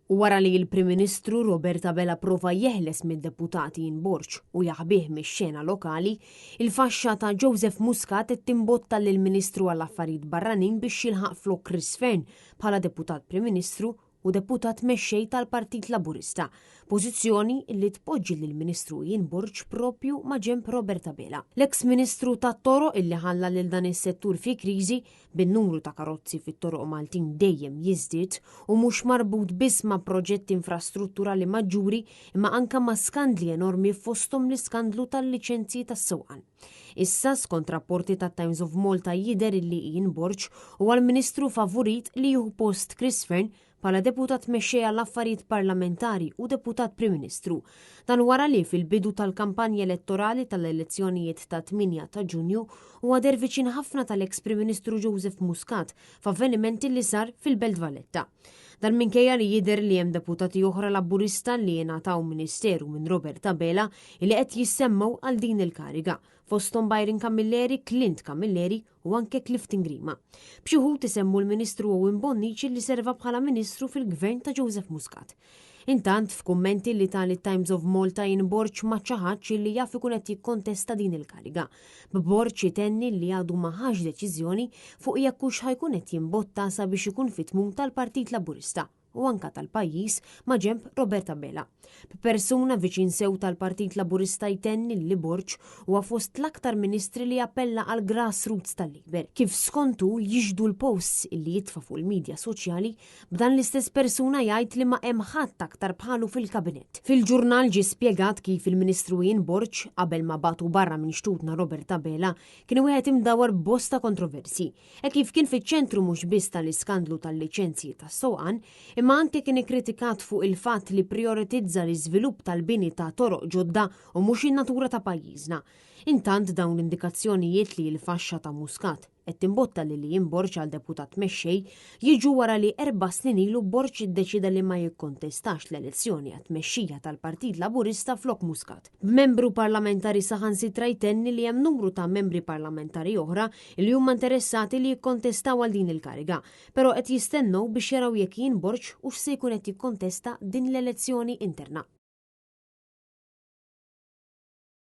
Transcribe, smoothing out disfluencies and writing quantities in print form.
U wara li l-Prim Ministru Roberta Bella prova jeħles mid-deputati Ian Borg u jaħbih mix-xena lokali, il-faxxa ta' Joseph Muscat timbotta lill-Ministru għall-Affarijiet Barranin biex jilħaq flok Chris Fern bħala Deputat Prim Ministru u Deputat Mexxej tal-Partit Laburista, pożizzjoni li tpoġġi lill-Ministru Ian Borg propju ma' ġenb Roberta Bella. L-eks Ministru tat-Toroq illi ħalla lil dan is-settur fi kriżi bin-numru ta' karozzi fit-toroq Maltin dejjem jiżdied u mhux marbut biss ma' proġetti infrastrutturali maġġuri imma anke ma' skandli enormi fosthom l-iskandlu tal-liċenzji tas-sewqan. Issa skont rapporti tat Times of Malta jidher illi Ian Borg huwa l-Ministru favorit li jieħu post Chris Fern bħala Deputat Mexxej għall-Affarijiet Parlamentari u Deputat Prim Ministru. Dan wara li fil-bidu tal-kampanja elettorali tal-elezzjonijiet ta' 8 ta' Ġunju huwa der viċin ħafna tal-eks Prim Ministru Joseph Muscat f'avvenimenti li sar fil-Belt Valletta. Dan minkejja li jidher li hemm deputati oħra Laburista li jingħataw ministeru minn Roberta Bella li qed jissemmew għal din il-kariga, fosthom Byron Camilleri, Clint Camilleri u anke Clifton Grima. B'xi wħud isemmu l-Ministru Owen Bonnici li serva bħala Ministru fil-Gvern ta' Joseph Muscat. Intant f'kummenti li tali Times of Malta Ian Borg ma ċaħadx li jaf ikun qed jikkontesta din il-kariga. B'Borg itenni li għadu ma ħax deċiżjoni fuq jekk hux ħajkun qed jimbotta sabiex ikun fit-tmum tal-Partit Laburista u anka tal-pajjiż ma' ġenb Roberta Bella. Persuna viċin sew tal-Partit Laburista jtenni li Borg huwa fost l-aktar ministri li appella għal grassroots tal-Liber. Kif skontu jiġdu l-posts illi jitfa' fuq il-medja soċjali, b'dan l-istess persuna jgħid li ma hemm ħadd aktar bħalu fil-kabinett. Fil-ġurnal ġie spjegat kif il-Ministru Ian Borg qabel ma batu barra minn xtutna Roberta Bella kien wieħed imdawar bosta kontroversi. Kif kien fiċ-ċentru mhux biss tal-iskandlu tal-liċenzji tas-sewqan, imma anke kien ikkritikat fuq il-fatt li prioritizza l-iżvilupp tal-bini ta' toroq ġodda u mhux in-natura ta' pajjiżna. Intant dawn l-indikazzjonijiet li l-faxxa ta' Muscat qed timbotta lil Ian Borg għal Deputat Mexxej jiġu wara li 4 snin ilu Borg iddeċida li ma jikkontestax l-elezzjoni għat tmexxija tal-Partit Laburista flok Muscat. Membru parlamentari saħansitra jtenni li hemm numru ta' membri parlamentari oħra li huma interessati li jikkontestaw għal din il-kariga, però qed jistennew biex jaraw jekk Ian Borg hux se jkun qed jikkontesta din l-elezzjoni interna.